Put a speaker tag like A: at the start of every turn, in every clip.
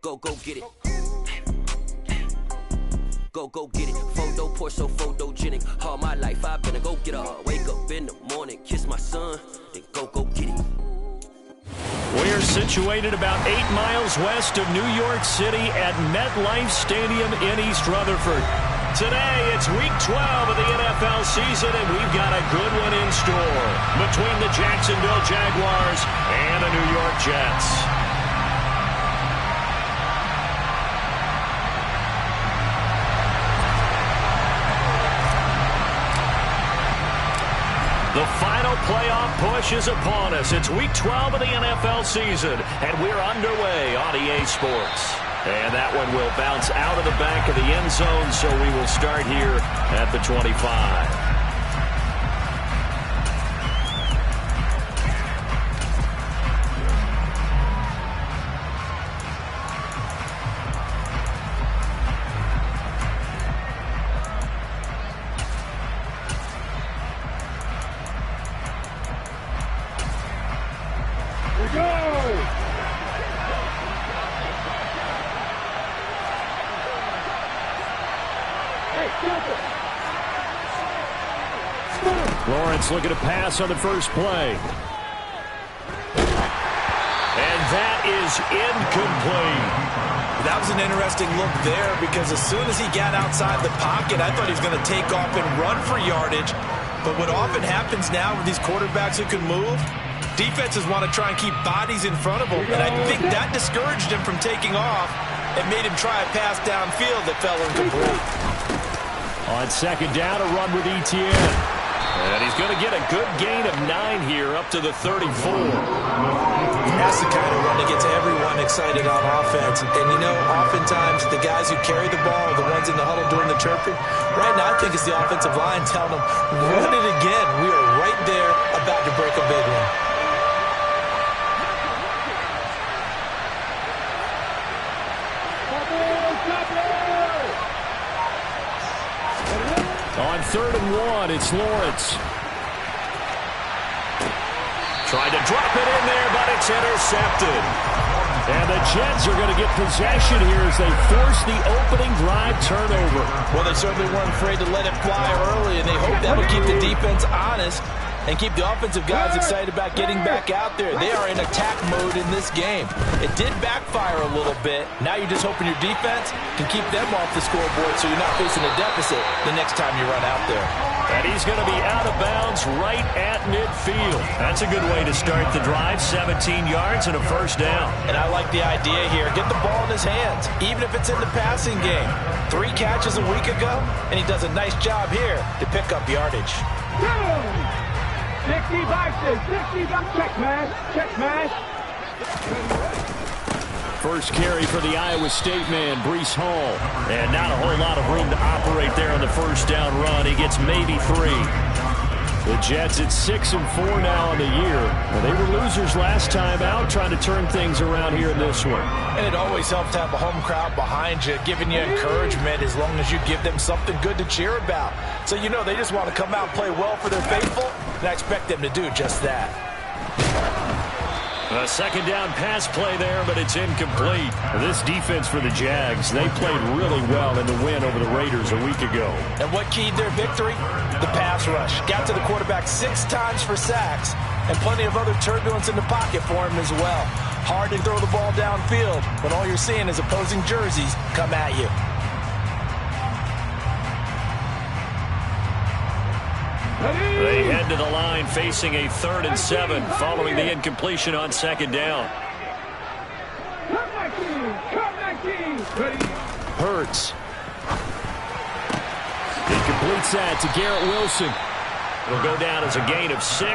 A: Go get it. Go get it. Photo poor, so photogenic. All my life I've been a go getter. Wake up in the morning, kiss my son, then go get it.
B: We're situated about 8 miles west of New York City at MetLife Stadium in East Rutherford. Today, it's Week 12 of the NFL season, and we've got a good one in store between the Jacksonville Jaguars and the New York Jets. The final playoff push is upon us. It's Week 12 of the NFL season, and we're underway on EA Sports. And that one will bounce out of the back of the end zone, so we will start here at the 25. Lawrence looking to pass on the first play. And that is incomplete.
C: That was an interesting look there because as soon as he got outside the pocket, I thought he was going to take off and run for yardage. But what often happens now with these quarterbacks who can move, defenses want to try and keep bodies in front of them. And I think that discouraged him from taking off and made him try a pass downfield that fell incomplete.
B: On second down, a run with Etienne. And he's going to get a good gain of 9 here up to the 34.
C: That's the kind of run that gets everyone excited on offense. And, you know, oftentimes the guys who carry the ball are the ones in the huddle doing the chirping. Right now, I think it's the offensive line telling them, run it again. We are right there about to break a big one.
B: On 3rd and 1, it's Lawrence. Tried to drop it in there, but it's intercepted. And the Jets are going to get possession here as they force the opening drive turnover.
C: Well, they certainly weren't afraid to let it fly early, and they hope that will keep the defense honest and keep the offensive guys excited about getting back out there. They are in attack mode in this game. It did backfire a little bit. Now you're just hoping your defense can keep them off the scoreboard so you're not facing a deficit the next time you run out there.
B: And he's going to be out of bounds right at midfield. That's a good way to start the drive. 17 yards and a first down.
C: And I like the idea here. Get the ball in his hands, even if it's in the passing game. 3 catches a week ago, and he does a nice job here to pick up yardage.
D: 60 boxes, 60 boxes. Check man.
B: First carry for the Iowa State man, Breece Hall. And not a whole lot of room to operate there on the first down run. He gets maybe 3. The Jets at 6-4 now on the year. Well, they were losers last time out, trying to turn things around here in this one.
C: And it always helps to have a home crowd behind you, giving you encouragement as long as you give them something good to cheer about. So you know they just want to come out and play well for their faithful, and I expect them to do just that.
B: A second down pass play there, but it's incomplete. This defense for the Jags, they played really well in the win over the Raiders a week ago.
C: And what keyed their victory? The pass rush. Got to the quarterback 6 times for sacks, and plenty of other turbulence in the pocket for him as well. Hard to throw the ball downfield when all you're seeing is opposing jerseys come at you.
B: They head to the line facing a 3rd and 7 following the incompletion on second down. Hurts. He completes that to Garrett Wilson. It'll go down as a gain of 6,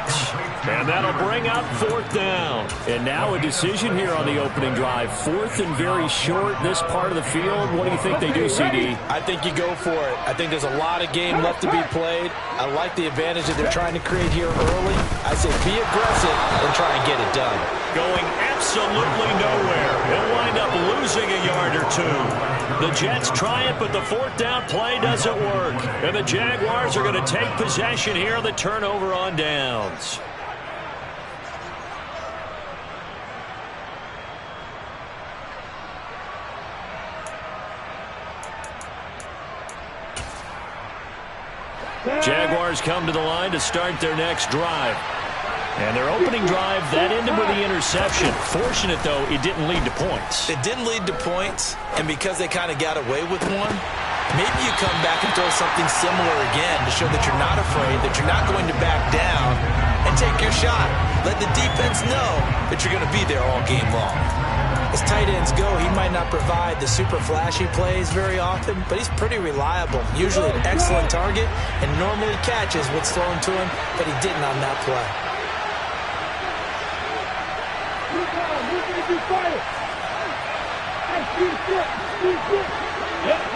B: and that'll bring up 4th down. And now a decision here on the opening drive. 4th and very short, this part of the field. What do you think they do, CD?
C: I think you go for it. I think there's a lot of game left to be played. I like the advantage that they're trying to create here early. I say be aggressive and try and get it done.
B: Going absolutely nowhere. They'll wind up losing a yard or 2. The Jets try it, but the 4th down play doesn't work. And the Jaguars are going to take possession here on the turnover on downs. Jaguars come to the line to start their next drive. And their opening drive, that ended with the interception. Fortunate, though, it didn't lead to points.
C: It didn't lead to points, and because they kind of got away with one, maybe you come back and throw something similar again to show that you're not afraid, that you're not going to back down, and take your shot. Let the defense know that you're going to be there all game long. As tight ends go, he might not provide the super flashy plays very often, but he's pretty reliable, usually an excellent target, and normally catches what's thrown to him, but he didn't on that play.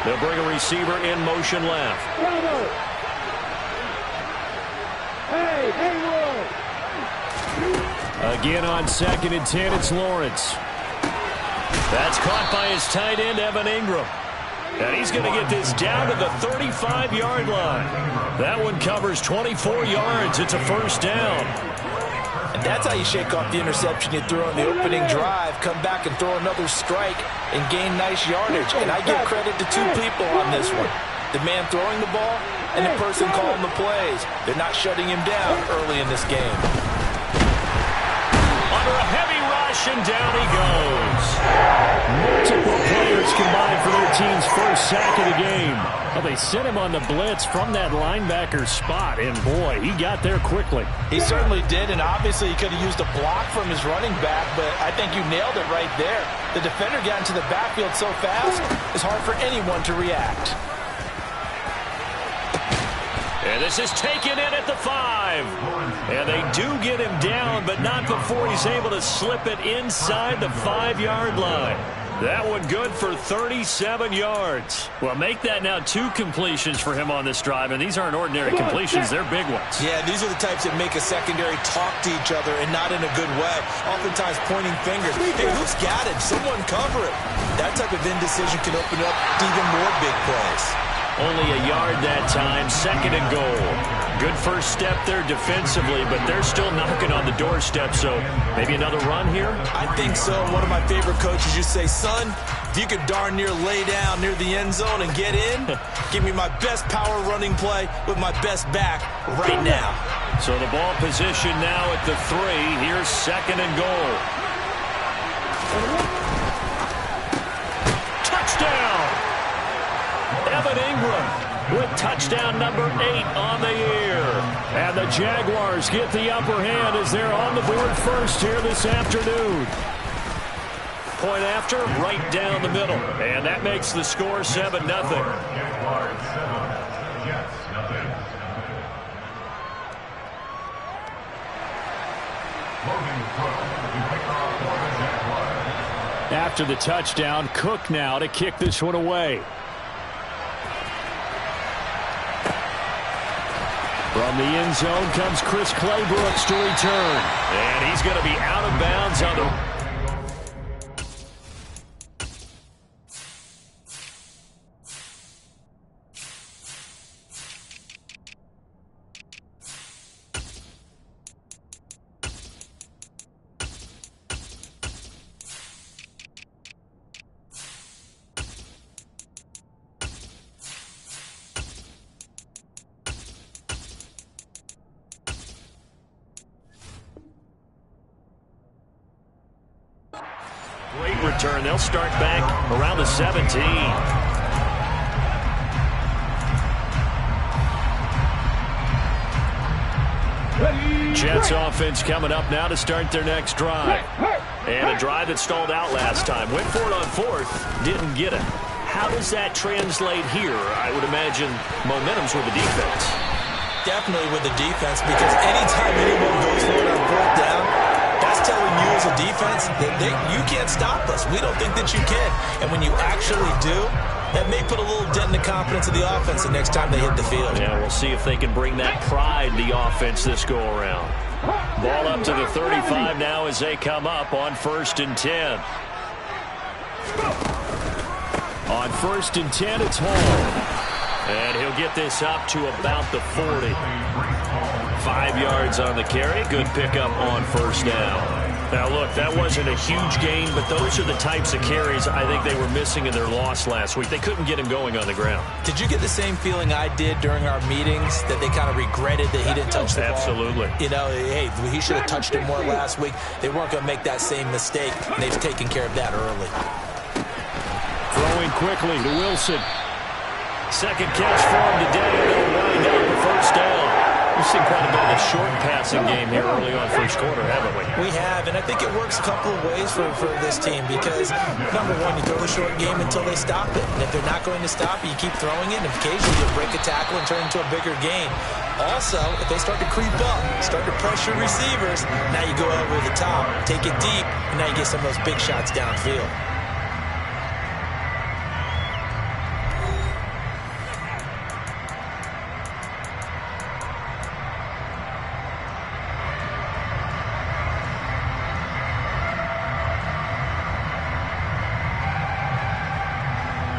B: They'll bring a receiver in motion left. Again on 2nd and 10, it's Lawrence. That's caught by his tight end, Evan Ingram. And he's going to get this down to the 35-yard line. That one covers 24 yards. It's a first down.
C: And that's how you shake off the interception you threw on the opening drive, come back and throw another strike and gain nice yardage. And I give credit to two people on this one. The man throwing the ball and the person calling the plays. They're not shutting him down early in this game.
B: Under a heavy rush, and down he goes. Multiple players combined for their team's first sack of the game. Well, they sent him on the blitz from that linebacker spot, and boy, he got there quickly.
C: He certainly did, and obviously he could have used a block from his running back, but I think you nailed it right there. The defender got into the backfield so fast, it's hard for anyone to react.
B: And this is taken in at the 5. And they do get him down, but not before he's able to slip it inside the 5-yard line. That one good for 37 yards. Well, make that now 2 completions for him on this drive, and these aren't ordinary completions. They're big ones.
C: Yeah, these are the types that make a secondary talk to each other, and not in a good way. Oftentimes pointing fingers. Hey, who's got it? Someone cover it. That type of indecision can open up to even more big plays.
B: Only a yard that time, 2nd and goal. Good first step there defensively, but they're still knocking on the doorstep, so maybe another run here?
C: I think so. One of my favorite coaches used to say, son, if you could darn near lay down near the end zone and get in, give me my best power running play with my best back right now.
B: So the ball position now at the 3. Here's 2nd and goal. Touchdown! Evan Ingram with touchdown number 8 on the year. And the Jaguars get the upper hand as they're on the board first here this afternoon. Point after, right down the middle. And that makes the score 7-0. After the touchdown, Cook now to kick this one away. From the end zone comes Chris Claybrooks to return. And he's going to be out of bounds on the... Great return. They'll start back around the 17. Jets offense coming up now to start their next drive. And a drive that stalled out last time. Went for it on 4th, didn't get it. How does that translate here? I would imagine momentum's with the defense.
C: Definitely with the defense, because anytime anyone goes for it on 4th down, that's telling you as a defense that you can't stop us. We don't think that you can. And when you actually do, that may put a little dent in the confidence of the offense the next time they hit the field.
B: Yeah, we'll see if they can bring that pride to the offense this go-around. Ball up to the 35 now as they come up on 1st and 10. On 1st and 10, it's Hall. And he'll get this up to about the 40. 5 yards on the carry. Good pickup on 1st down. Now, look, that wasn't a huge gain, but those are the types of carries I think they were missing in their loss last week. They couldn't get him going on the ground.
C: Did you get the same feeling I did during our meetings, that they kind of regretted that he didn't touch the ball?
B: Absolutely.
C: You know, hey, he should have touched it more last week. They weren't going to make that same mistake, and they've taken care of that early.
B: Throwing quickly to Wilson. Second catch for him today, and they'll wind up the first down. We've seen quite a bit of a short passing game here early on first quarter, haven't we?
C: We have, and I think it works a couple of ways for this team because, number one, you throw the short game until they stop it. And if they're not going to stop it, you keep throwing it, and occasionally you'll break a tackle and turn it into a bigger gain. Also, if they start to creep up, start to pressure receivers, now you go over the top, take it deep, and now you get some of those big shots downfield.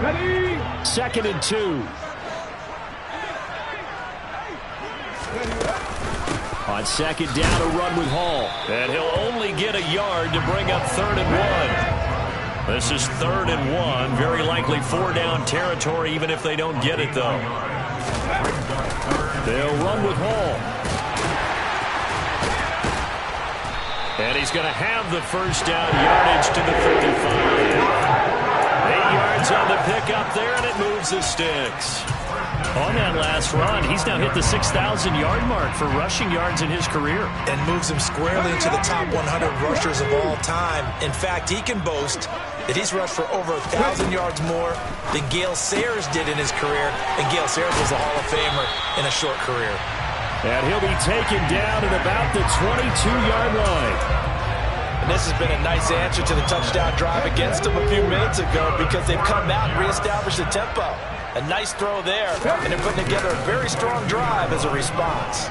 D: Ready?
B: 2nd and 2. On second down, a run with Hall. And he'll only get a yard to bring up 3rd and 1. This is 3rd and 1. Very likely 4-down territory, even if they don't get it, though. They'll run with Hall. And he's going to have the first down, yardage to the 55. 8 yards on the pickup there, and it moves the sticks. On that last run, he's now hit the 6,000-yard mark for rushing yards in his career.
C: And moves him squarely into the top 100 rushers of all time. In fact, he can boast that he's rushed for over 1,000 yards more than Gale Sayers did in his career. And Gale Sayers was a Hall of Famer in a short career.
B: And he'll be taken down at about the 22-yard line.
C: And this has been a nice answer to the touchdown drive against them a few minutes ago because they've come out and reestablished the tempo. A nice throw there, and they're putting together a very strong drive as a response.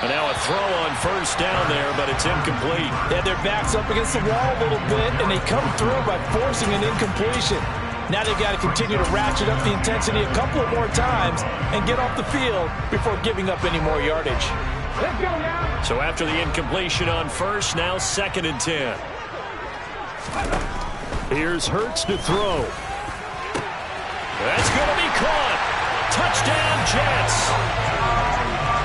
B: And now a throw on first down there, but it's incomplete.
C: They had their backs up against the wall a little bit, and they come through by forcing an incompletion. Now they've got to continue to ratchet up the intensity a couple of more times and get off the field before giving up any more yardage.
D: Let's go now.
B: So after the incompletion on first, now 2nd and 10. Here's Hurts to throw. That's going to be caught. Touchdown, Jets.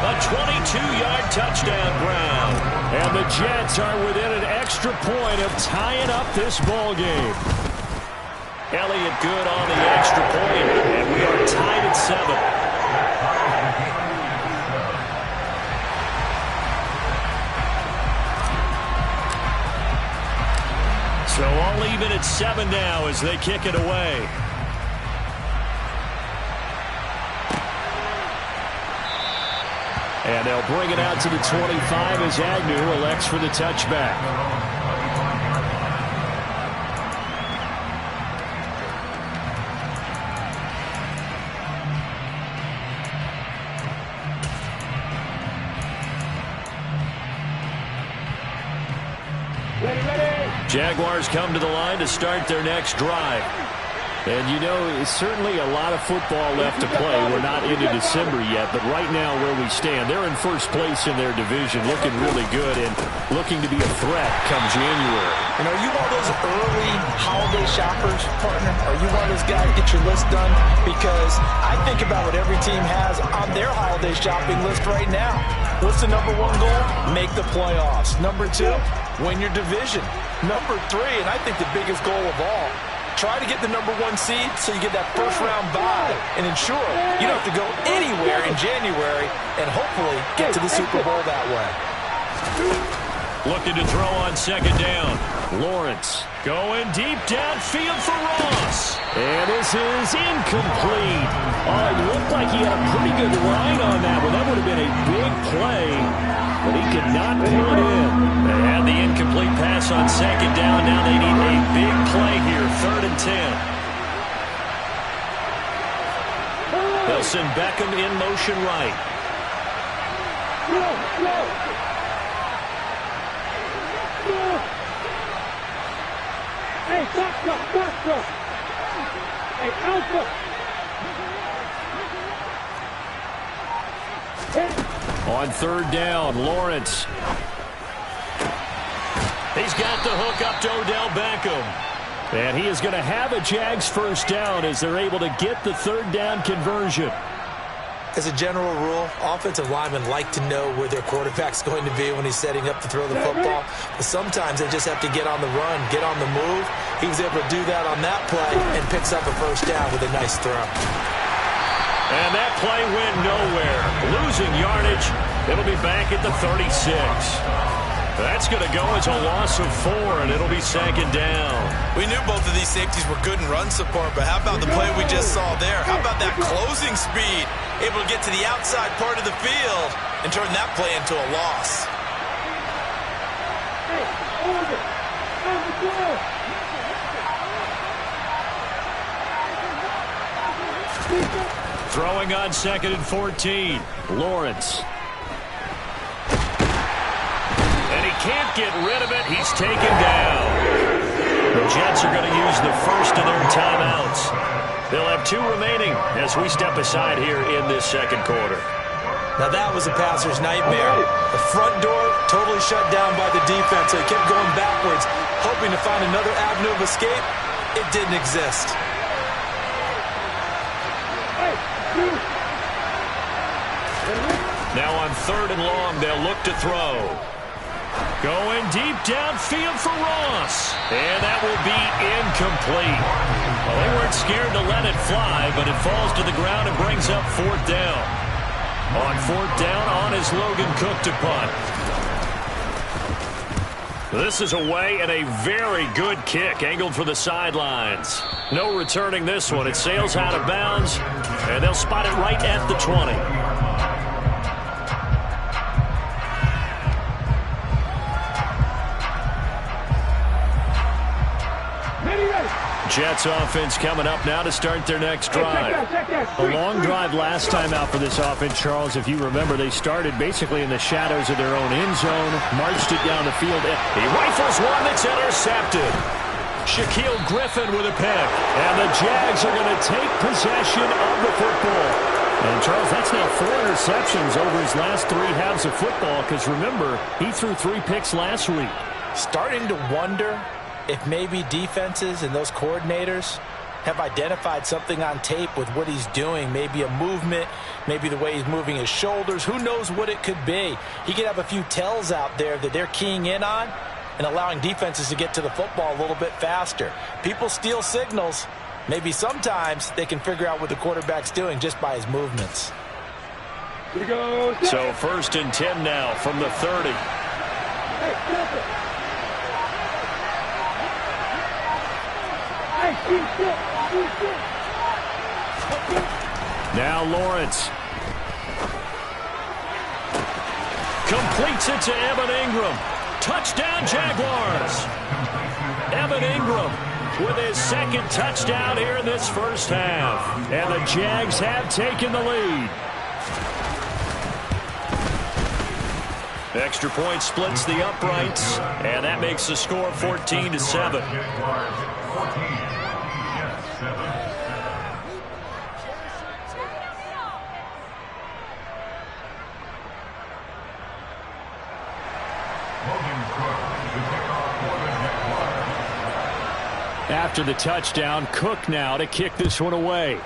B: A 22-yard touchdown ground. And the Jets are within an extra point of tying up this ball game. Elliott good on the extra point, and we are tied at 7. So all even at 7 now as they kick it away. And they'll bring it out to the 25 as Agnew elects for the touchback. Jaguars come to the line to start their next drive. And, you know, it's certainly a lot of football left to play. We're not into December yet, but right now where we stand, they're in first place in their division, looking really good and looking to be a threat come January.
C: You know, are you one of those early holiday shoppers, partner? Are you one of those guys get your list done? Because I think about what every team has on their holiday shopping list right now. What's the number 1 goal? Make the playoffs. Number 2, win your division. Number 3, and I think the biggest goal of all, try to get the number 1 seed so you get that first-round bye and ensure you don't have to go anywhere in January and hopefully get to the Super Bowl that way.
B: Looking to throw on second down. Lawrence going deep downfield for Ross. And this is incomplete. Oh, it looked like he had a pretty good line on that one. That would have been a big play, but he could not pull it in. They had the incomplete pass on second down. Now they need a big play here, 3rd and 10. Wilson Beckham in motion right.
D: Hey, Doctor. Hey, Alpha.
B: On third down, Lawrence. He's got the hook up to Odell Beckham. And he is going to have a Jags first down as they're able to get the third down conversion.
C: As a general rule, offensive linemen like to know where their quarterback's going to be when he's setting up to throw the football. But sometimes they just have to get on the run, get on the move. He was able to do that on that play and picks up a first down with a nice throw.
B: And that play went nowhere. Losing yardage. It'll be back at the 36. That's going to go as a loss of 4, and it'll be second down.
C: We knew both of these safeties were good in run support, but how about the play we just saw there? How about that closing speed? Able to get to the outside part of the field and turn that play into a loss.
B: Throwing on 2nd and 14. Lawrence. And he can't get rid of it. He's taken down. The Jets are going to use the first of their timeouts. They'll have 2 remaining as we step aside here in this second quarter.
C: Now that was a passer's nightmare. The front door totally shut down by the defense. So he kept going backwards, hoping to find another avenue of escape. It didn't exist.
B: Now on 3rd and long, they'll look to throw. Going deep downfield for Ross. And that will be incomplete. Well, they weren't scared to let it fly, but it falls to the ground and brings up 4th down. On 4th down, on is Logan Cook to punt. This is away and a very good kick angled for the sidelines. No returning this one. It sails out of bounds, and they'll spot it right at the 20. Jets offense coming up now to start their next drive. A long drive last time out for this offense, Charles. If you remember, they started basically in the shadows of their own end zone, marched it down the field. He rifles one that's intercepted. Shaquille Griffin with a pick. And the Jags are going to take possession of the football. And, Charles, that's now 4 interceptions over his last 3 halves of football because, remember, he threw 3 picks last week.
C: Starting to wonder if maybe defenses and those coordinators have identified something on tape with what he's doing. Maybe a movement, maybe the way he's moving his shoulders. Who knows what it could be? He could have a few tells out there that they're keying in on and allowing defenses to get to the football a little bit faster. People steal signals. Maybe sometimes they can figure out what the quarterback's doing just by his movements.
B: So 1st and 10 now from the 30. Now Lawrence. Completes it to Evan Ingram. Touchdown Jaguars. Evan Ingram with his 2nd touchdown here in this first half. And the Jags have taken the lead. Extra point splits the uprights, and that makes the score 14-7. After the touchdown, Cook now to kick this one away.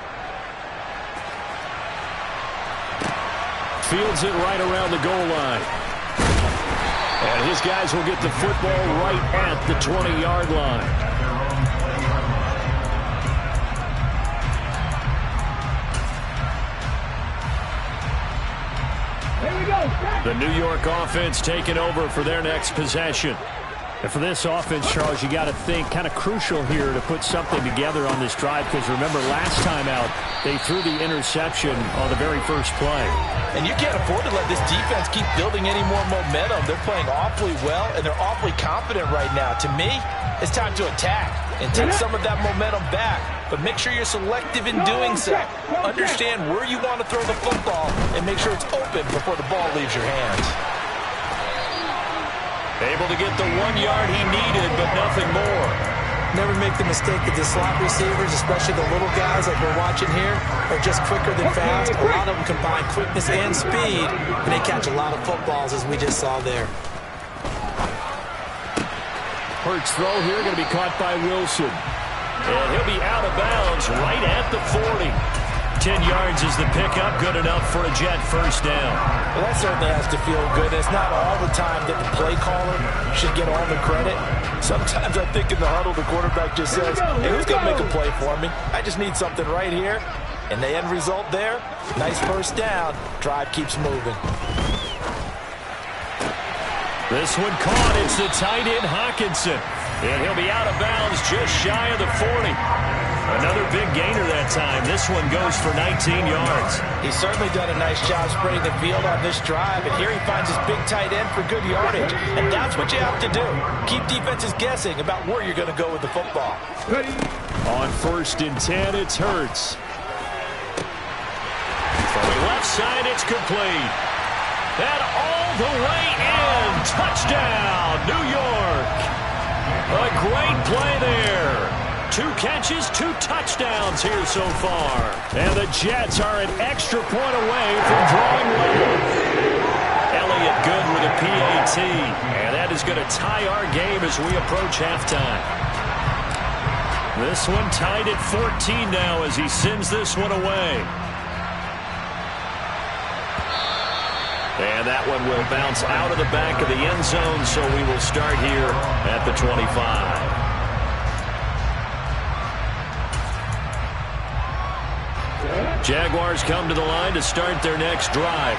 B: Fields it right around the goal line. And his guys will get the football right at the 20-yard line. The New York offense taking over for their next possession. And for this offense, Charles, you got to think kind of crucial here to put something together on this drive because remember last time out they threw the interception on the very first play.
C: And you can't afford to let this defense keep building any more momentum. They're playing awfully well and they're awfully confident right now. To me, it's time to attack and take some of that momentum back. But make sure you're selective in doing so. Understand where you want to throw the football and make sure it's open before the ball leaves your hands.
B: Able to get the 1 yard he needed, but nothing more.
C: Never make the mistake that the slot receivers, especially the little guys like we're watching here, are just quicker than fast. A lot of them combine quickness and speed, and they catch a lot of footballs, as we just saw there.
B: Hurts throw here going to be caught by Wilson. And he'll be out of bounds right at the 40. 10 yards is the pickup, good enough for a Jet first down.
C: Well, that certainly has to feel good. It's not all the time that the play caller should get all the credit. Sometimes I think in the huddle, the quarterback just says, hey, who's going to make a play for me? I just need something right here. And the end result there, nice first down. Drive keeps moving.
B: This one caught. It's the tight end, Hawkinson. And he'll be out of bounds just shy of the 40. Another big gainer that time. This one goes for 19 yards.
C: He's certainly done a nice job spreading the field on this drive. And here he finds his big tight end for good yardage. And that's what you have to do. Keep defenses guessing about where you're going to go with the football.
B: On 1st and 10, it's Hurts. From the left side, it's complete. And all the way in. Touchdown, New York. A great play there. 2 catches, 2 touchdowns here so far. And the Jets are an extra point away from drawing level. Elliott good with a PAT. And that is going to tie our game as we approach halftime. This one tied at 14 now as he sends this one away. And that one will bounce out of the back of the end zone, so we will start here at the 25. Jaguars come to the line to start their next drive.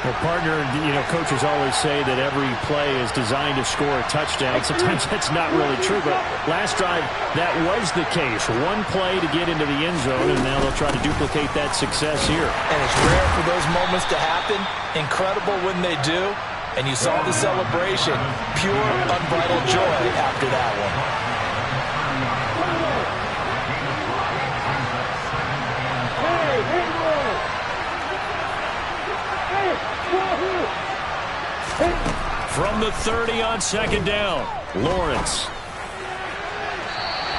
E: Well, partner, coaches always say that every play is designed to score a touchdown. Sometimes that's not really true, but last drive, that was the case. One play to get into the end zone, and now they'll try to duplicate that success here.
C: And it's rare for those moments to happen. Incredible when they do. And you saw the celebration. Pure, unbridled joy after that one.
B: From the 30 on 2nd down, Lawrence.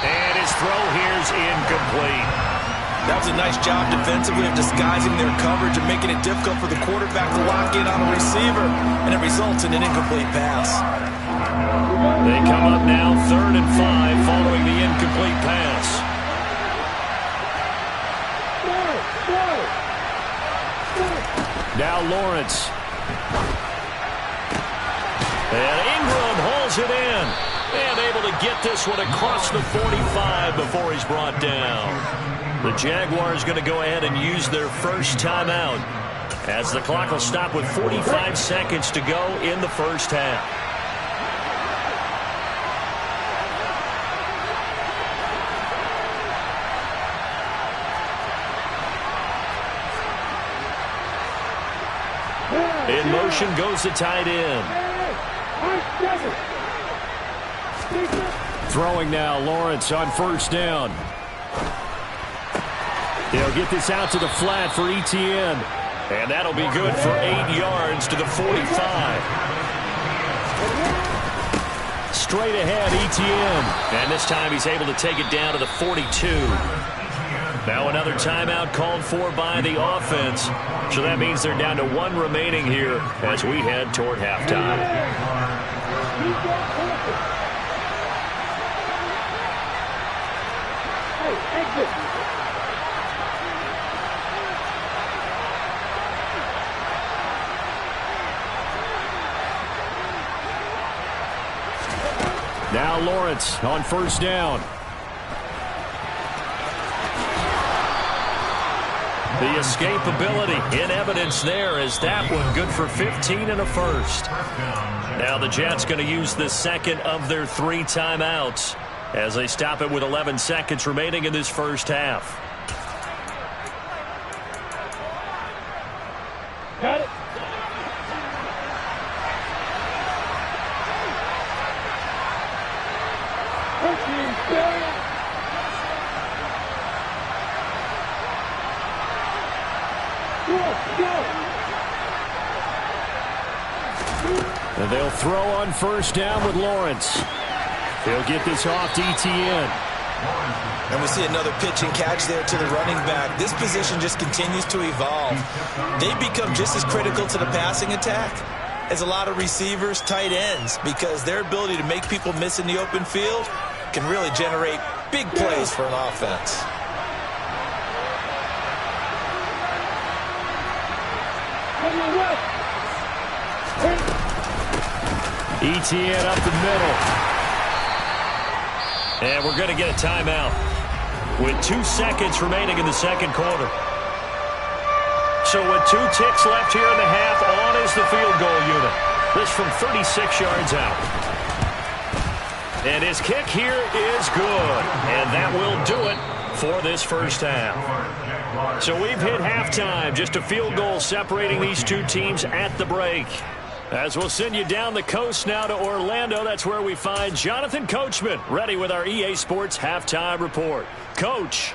B: And his throw here's incomplete.
C: That was a nice job defensively of disguising their coverage and making it difficult for the quarterback to lock in on a receiver, and it results in an incomplete pass.
B: They come up now 3rd and 5 following the incomplete pass. Now Lawrence. And Ingram hauls it in. And able to get this one across the 45 before he's brought down. The Jaguars going to go ahead and use their first timeout as the clock will stop with 45 seconds to go in the first half. In motion goes the tight end. Throwing now, Lawrence on 1st down. They'll get this out to the flat for Etienne. And that'll be good for 8 yards to the 45. Straight ahead, Etienne. And this time he's able to take it down to the 42. Now another timeout called for by the offense. So that means they're down to 1 remaining here as we head toward halftime. Now Lawrence on 1st down. The escapability in evidence there as that one good for 15 and a first. Now the Jets going to use the second of their 3 timeouts as they stop it with 11 seconds remaining in this first half.
D: Got it.
B: And they'll throw on 1st down with Lawrence.
E: He'll get this off to ETN.
C: And we see another pitch and catch there to the running back. This position just continues to evolve. They become just as critical to the passing attack as a lot of receivers, tight ends, because their ability to make people miss in the open field can really generate big plays for an offense.
E: ETN up the middle.
B: And we're going to get a timeout with 2 seconds remaining in the second quarter. So with 2 ticks left here in the half, on is the field goal unit. This from 36 yards out. And his kick here is good. And that will do it for this first half. So we've hit halftime. Just a field goal separating these two teams at the break. As we'll send you down the coast now to Orlando, that's where we find Jonathan Coachman ready with our EA Sports Halftime Report. Coach.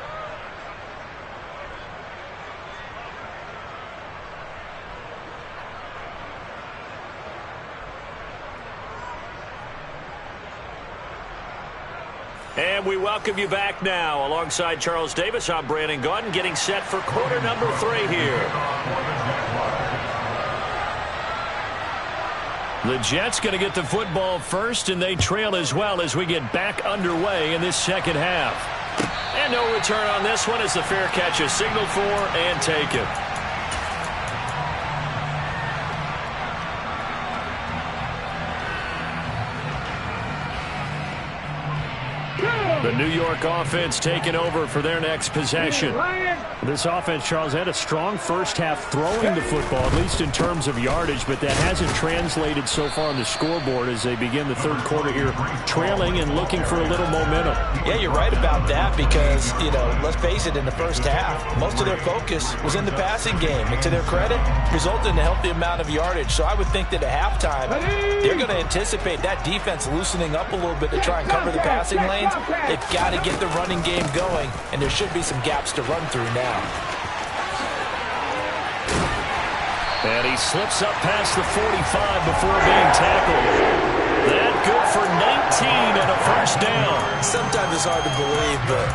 B: And we welcome you back now. Alongside Charles Davis, I'm Brandon Gaudin, getting set for quarter number 3 here. The Jets going to get the football first, and they trail as well as we get back underway in this second half. And no return on this one as the fair catch is signaled for and taken. The New York offense taking over for their next possession.
E: This offense, Charles, had a strong first half throwing the football, at least in terms of yardage, but that hasn't translated so far on the scoreboard as they begin the third quarter here, trailing and looking for a little momentum.
C: Yeah, you're right about that because, let's face it, in the first half, most of their focus was in the passing game. And to their credit, resulted in a healthy amount of yardage. So I would think that at halftime, they're going to anticipate that defense loosening up a little bit to try and cover the passing lanes. They've got to get the running game going, and there should be some gaps to run through now.
B: And he slips up past the 45 before being tackled. That good for 19 and a first down.
C: Sometimes it's hard to believe, but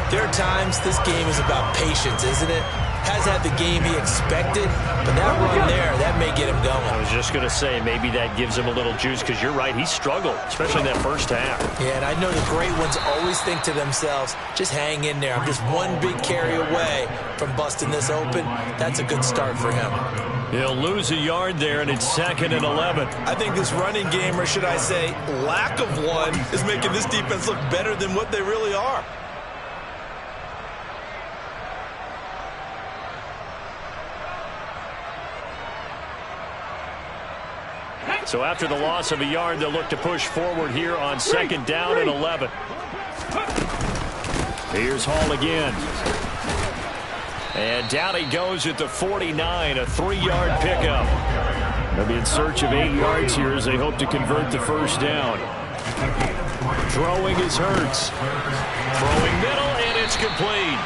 C: there are times this game is about patience, isn't it? Has had the game he expected, but that run there, that may get him going.
B: I was just going to say, maybe that gives him a little juice, because you're right, he struggled, especially in that first half.
C: Yeah, and I know the great ones always think to themselves, just hang in there. I'm just one big carry away from busting this open. That's a good start for him.
B: He'll lose a yard there, and it's 2nd and 11.
C: I think this running game, or should I say lack of one, is making this defense look better than what they really are.
B: So after the loss of a yard, they'll look to push forward here on 2nd down and 11. Here's Hall again. And down he goes at the 49, a 3-yard pickup. They'll be in search of 8 yards here as they hope to convert the first down. Throwing is Hurts. Throwing middle, and it's complete.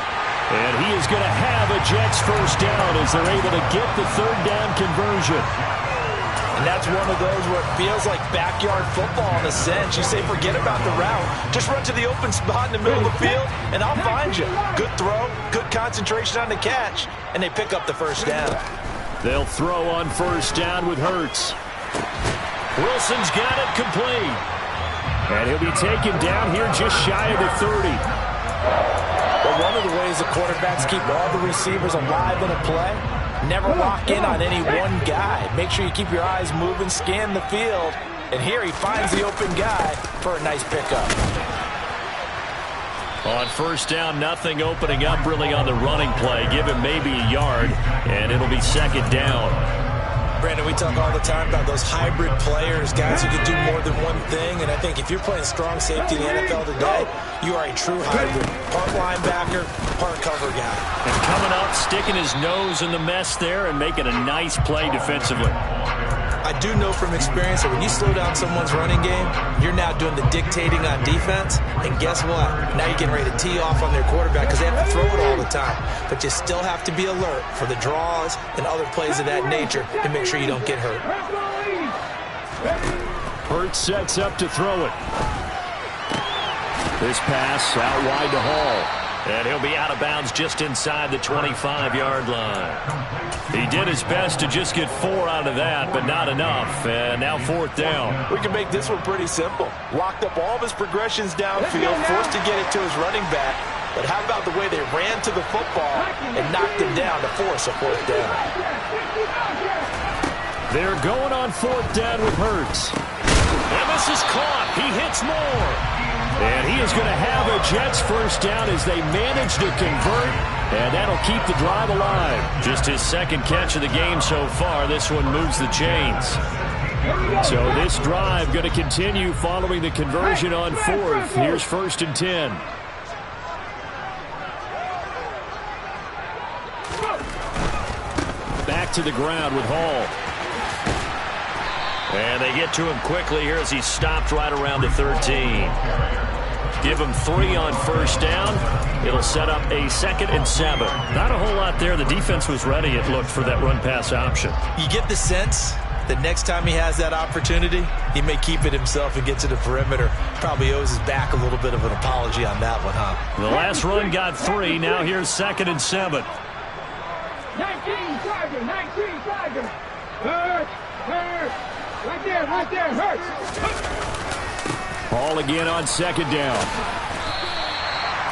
B: And he is going to have a Jets first down as they're able to get the 3rd down conversion.
C: And that's one of those where it feels like backyard football in a sense. You say forget about the route. Just run to the open spot in the middle of the field, and I'll find you. Good throw, good concentration on the catch, and they pick up the first down.
B: They'll throw on first down with Hurts. Wilson's got it complete.
E: And he'll be taken down here just shy of the 30.
C: But one of the ways the quarterbacks keep all the receivers alive in a play, never lock in on any one guy. Make sure you keep your eyes moving, scan the field. And here he finds the open guy for a nice pickup.
B: On first down, nothing opening up really on the running play. Give him maybe a yard, and it'll be 2nd down.
C: Brandon, we talk all the time about those hybrid players, guys who can do more than one thing. And I think if you're playing strong safety in the NFL today, you are a true hybrid. Part linebacker, part cover guy.
B: And coming up, sticking his nose in the mess there and making a nice play defensively.
C: I do know from experience that when you slow down someone's running game, you're now doing the dictating on defense. And guess what? Now you're getting ready to tee off on their quarterback because they have to throw it all the time. But you still have to be alert for the draws and other plays of that nature to make sure you don't get hurt.
E: Hurts sets up to throw it. This pass out wide to Hall.
B: And he'll be out of bounds just inside the 25-yard line. He did his best to just get 4 out of that, but not enough. And now 4th down.
C: We can make this one pretty simple. Locked up all of his progressions downfield, forced to get it to his running back. But how about the way they ran to the football and knocked him down to force a 4th down?
B: They're going on 4th down with Hurts. And this is caught. He hits more. And he is going to have a Jets 1st down as they manage to convert. And that'll keep the drive alive. Just his 2nd catch of the game so far. This one moves the chains. So this drive going to continue following the conversion on 4th. Here's 1st and 10. Back to the ground with Hall. And they get to him quickly here as he's stopped right around the 13. Give him 3 on 1st down. It'll set up a 2nd and 7. Not a whole lot there. The defense was ready, it looked, for that run-pass option.
C: You get the sense that next time he has that opportunity, he may keep it himself and get to the perimeter. Probably owes his back a little bit of an apology on that one, huh?
B: The last run got 3. Now here's 2nd and 7.
D: 19 Charger, 19 Charger. Hurts. Right there, Hurts.
E: Hall again on 2nd down.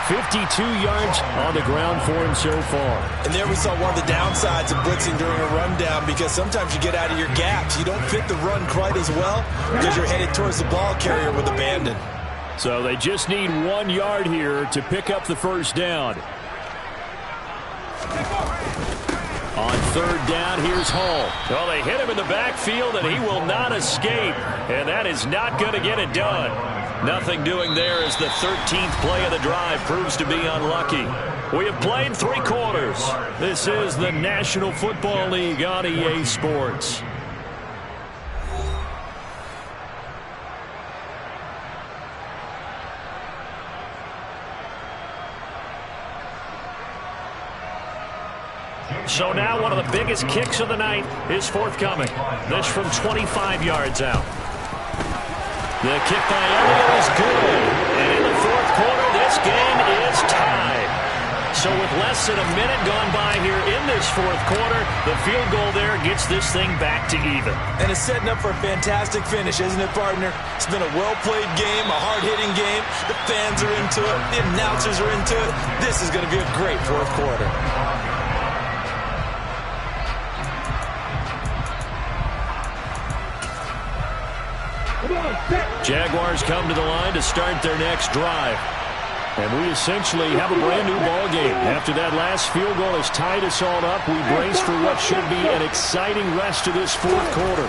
E: 52 yards on the ground for him so far.
C: And there we saw one of the downsides of blitzing during a rundown, because sometimes you get out of your gaps. You don't fit the run quite as well because you're headed towards the ball carrier with abandon.
E: So they just need 1 yard here to pick up the 1st down. On 3rd down, here's Hall.
B: Well, they hit him in the backfield, and he will not escape. And that is not going to get it done. Nothing doing there as the 13th play of the drive proves to be unlucky. We have played 3 quarters. This is the National Football League on EA Sports. So now one of the biggest kicks of the night is forthcoming. This from 25 yards out. The kick by Elliott is good. And in the 4th quarter, this game is tied. So with less than a minute gone by here in this 4th quarter, the field goal there gets this thing back to even.
C: And it's setting up for a fantastic finish, isn't it, partner? It's been a well-played game, a hard-hitting game. The fans are into it. The announcers are into it. This is going to be a great 4th quarter.
B: Jaguars come to the line to start their next drive.
E: And we essentially have a brand new ball game. After that last field goal has tied us all up, we brace for what should be an exciting rest of this 4th quarter.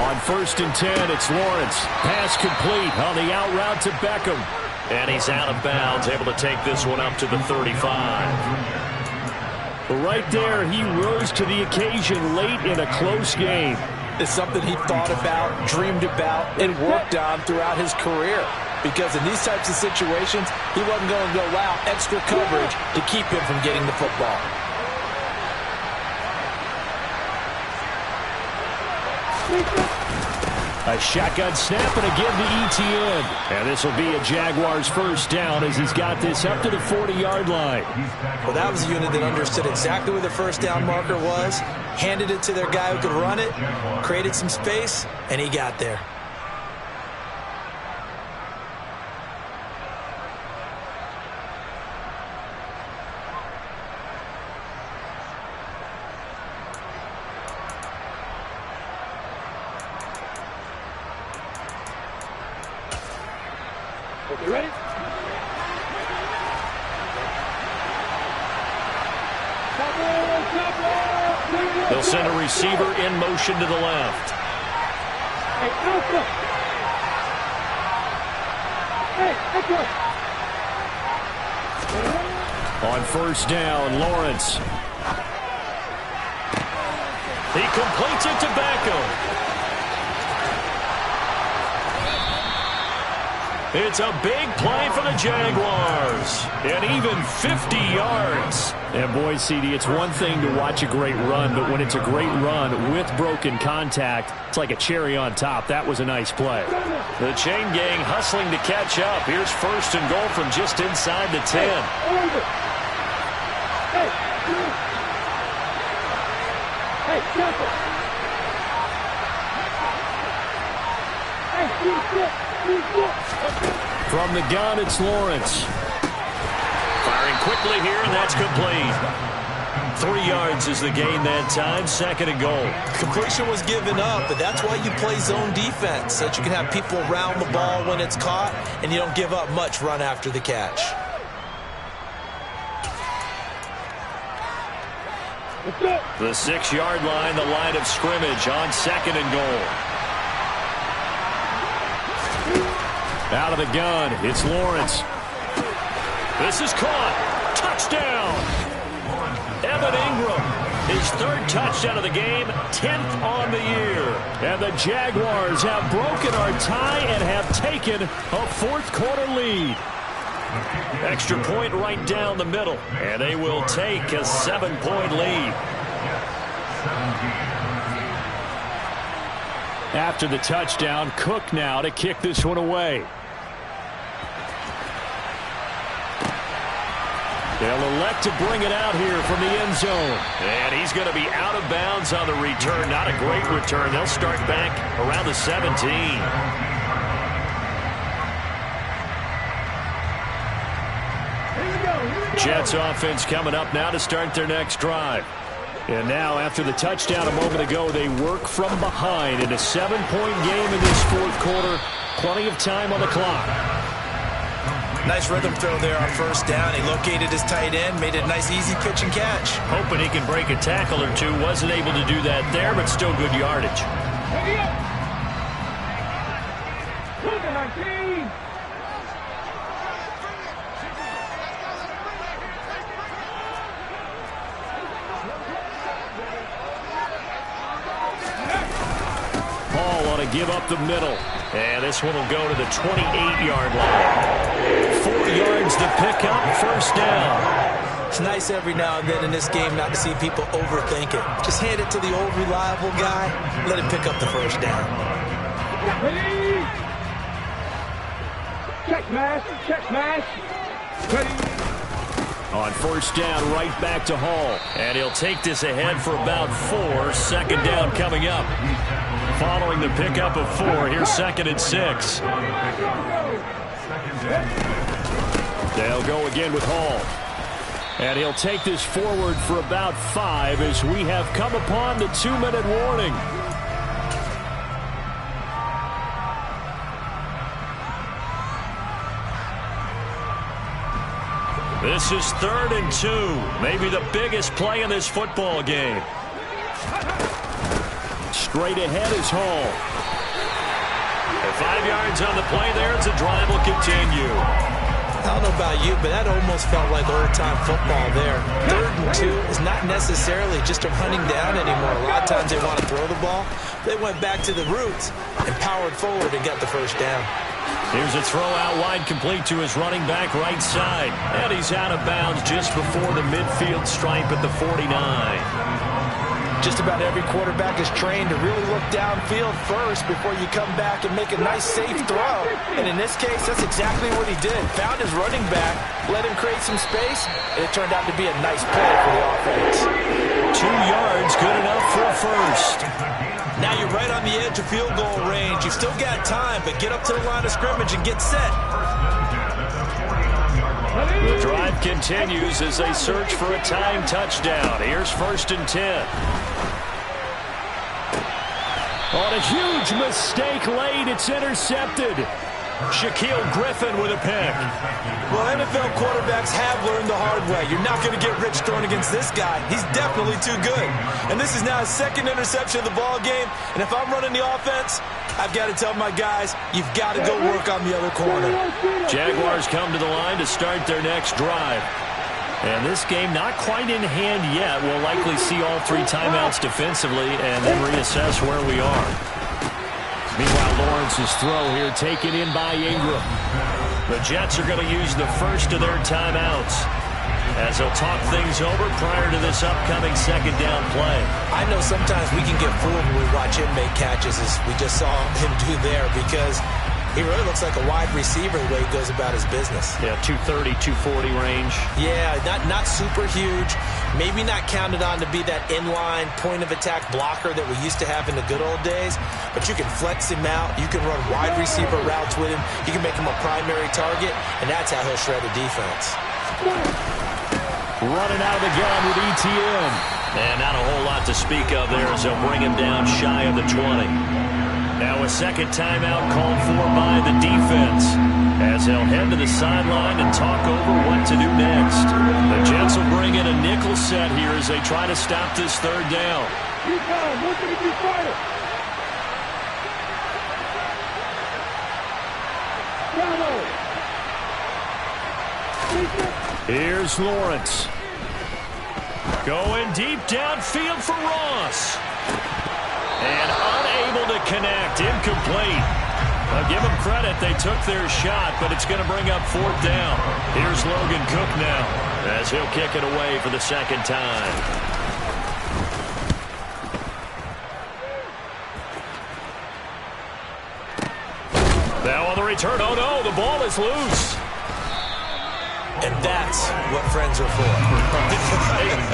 E: On 1st and 10, it's Lawrence. Pass complete on the out route to Beckham.
B: And he's out of bounds, able to take this one up to the 35.
E: But right there, he rose to the occasion late in a close game.
C: It's something he thought about, dreamed about, and worked on throughout his career. Because in these types of situations, he wasn't going to allow extra coverage to keep him from getting the football.
E: A shotgun snap and again to ETN. And this will be a Jaguars 1st down as he's got this up to the 40-yard line.
C: Well, that was a unit that understood exactly where the 1st down marker was, handed it to their guy who could run it, created some space, and he got there.
D: You ready?
B: They'll send a receiver in motion to the left.
D: Hey, Alpha! Hey, Alpha!
E: On 1st down, Lawrence.
B: He completes it to Beckham. It's a big play for the Jaguars. And even 50 yards.
E: And boy, CD, it's one thing to watch a great run, but when it's a great run with broken contact, it's like a cherry on top. That was a nice play.
B: The chain gang hustling to catch up. Here's first and goal from just inside the 10.
E: From the gun, it's Lawrence.
B: Firing quickly here, and that's complete. 3 yards is the gain that time, second and goal.
C: Completion was given up, but that's why you play zone defense, so that you can have people around the ball when it's caught, and you don't give up much run after the catch.
B: The 6-yard line, the line of scrimmage on second and goal.
E: Out of the gun, it's Lawrence.
B: This is caught. Touchdown. Evan Ingram, his third touchdown of the game, 10th on the year.
E: And the Jaguars have broken our tie and have taken a fourth-quarter lead.
B: Extra point right down the middle, and they will take a 7-point lead.
E: After the touchdown, Cook now to kick this one away. They'll elect to bring it out here from the end zone.
B: And he's going to be out of bounds on the return. Not a great return. They'll start back around the 17.
E: Jets offense coming up now to start their next drive. And now, after the touchdown a moment ago, they work from behind in a 7-point game in this fourth quarter. Plenty of time on the clock.
C: Nice rhythm throw there on first down. He located his tight end, made it a nice easy pitch and catch.
B: Hoping he can break a tackle or two. Wasn't able to do that there, but still good yardage.
E: Paul on to give up the middle.
B: And this one will go to the 28-yard line. 4 yards to pick up, first down.
C: It's nice every now and then in this game not to see people overthink it. Just hand it to the old reliable guy, let him pick up the first down.
D: Check mash. Ready.
E: On first down, right back to Hall.
B: And he'll take this ahead for about 4. Second down coming up. Following the pickup of 4, here's second and 6.
E: They'll go again with Hall. And he'll take this forward for about 5 as we have come upon the 2-minute warning.
B: This is 3rd and 2. Maybe the biggest play in this football game.
E: Straight ahead is Hall.
B: 5 yards on the play there as the drive will continue.
C: I don't know about you, but that almost felt like old-time football there. 3rd and 2 is not necessarily just a running down anymore. A lot of times they want to throw the ball. They went back to the roots and powered forward and got the first down.
B: Here's a throw out wide, complete to his running back right side. And he's out of bounds just before the midfield stripe at the 49.
C: Just about every quarterback is trained to really look downfield first before you come back and make a nice, safe throw. And in this case, that's exactly what he did. Found his running back, let him create some space, and it turned out to be a nice play for the offense.
B: 2 yards, good enough for a first.
C: Now you're right on the edge of field goal range. You've still got time, but get up to the line of scrimmage and get set.
B: The drive continues as they search for a tying touchdown. Here's 1st and 10.
E: On a huge mistake late, it's intercepted.
B: Shaquille Griffin with a pick.
C: Well, NFL quarterbacks have learned the hard way. You're not going to get rich throwing against this guy. He's definitely too good. And this is now his 2nd interception of the ball game. And if I'm running the offense, I've got to tell my guys, you've got to go work on the other corner.
B: Jaguars come to the line to start their next drive. And this game not quite in hand yet. We'll likely see all 3 timeouts defensively and then reassess where we are.
E: Meanwhile, Lawrence's throw here taken in by Ingram.
B: The Jets are going to use the first of their timeouts as they'll talk things over prior to this upcoming second down play.
C: I know sometimes we can get fooled when we watch him make catches, as we just saw him do there, because he really looks like a wide receiver the way he goes about his business.
B: Yeah, 230, 240 range.
C: Yeah, not super huge. Maybe not counted on to be that inline point-of-attack blocker that we used to have in the good old days. But you can flex him out. You can run wide receiver routes with him. You can make him a primary target, and that's how he'll shred a defense.
B: Running out of the gun with ETN. And not a whole lot to speak of there as they'll bring him down shy of the 20. Now a second timeout called for by the defense as they'll head to the sideline and talk over what to do next. The Jets will bring in a nickel set here as they try to stop this third down. Here's Lawrence. Going deep downfield for Ross. And unable to connect. Incomplete. I'll give them credit. They took their shot, but it's going to bring up fourth down. Here's Logan Cook now as he'll kick it away for the second time. Now on the return. Oh, no, the ball is loose.
C: And that's what friends are for.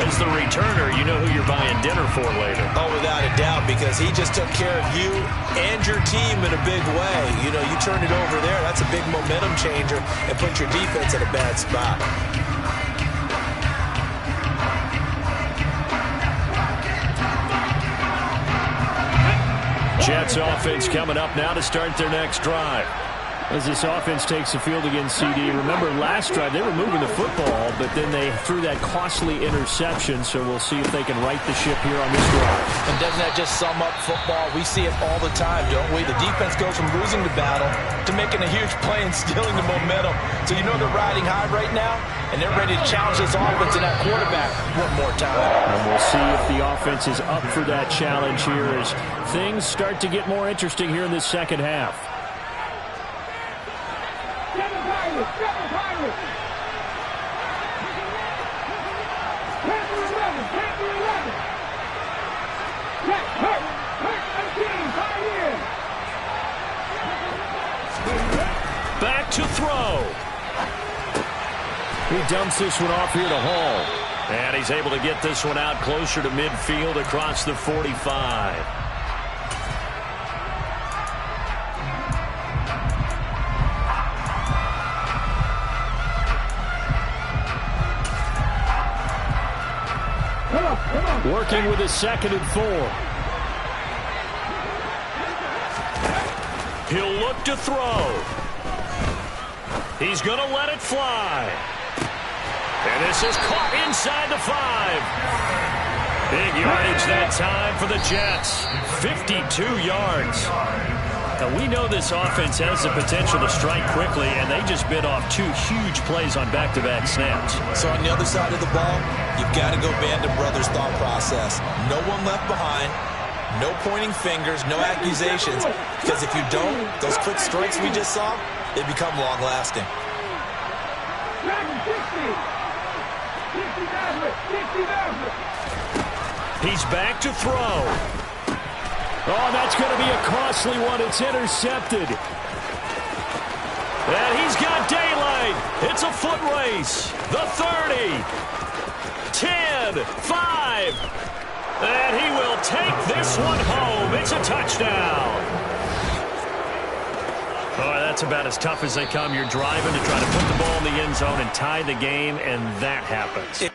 B: As the returner, you know who you're buying dinner for later.
C: Oh, without a doubt, because he just took care of you and your team in a big way. You know, you turned it over there. That's a big momentum changer and put your defense in a bad spot.
B: Jets offense coming up now to start their next drive.
E: As this offense takes the field against CD, remember last drive they were moving the football, but then they threw that costly interception, so we'll see if they can right the ship here on this drive.
C: And doesn't that just sum up football? We see it all the time, don't we? The defense goes from losing the battle to making a huge play and stealing the momentum. So you know they're riding high right now, and they're ready to challenge this offense and that quarterback one more time.
E: And we'll see if the offense is up for that challenge here as things start to get more interesting here in this second half.
B: Back to throw.
E: He dumps this one off here to Hall.
B: And he's able to get this one out closer to midfield across the 45.
E: Working with his 2nd and 4.
B: He'll look to throw. He's going to let it fly. And this is caught inside the 5. Big yardage that time for the Jets. 52 yards. Now, we know this offense has the potential to strike quickly, and they just bit off 2 huge plays on back-to-back snaps.
C: So on the other side of the ball, you've got to go Band of Brothers thought process. No one left behind. No pointing fingers, no accusations. Because if you don't, those quick strikes we just saw, they become long-lasting.
B: He's back to throw.
E: Oh, that's going to be a costly one. It's intercepted.
B: And he's got daylight. It's a foot race. The 30. 10. 5. And he will take this one home. It's a touchdown. Oh, that's about as tough as they come. You're driving to try to put the ball in the end zone and tie the game, and that happens.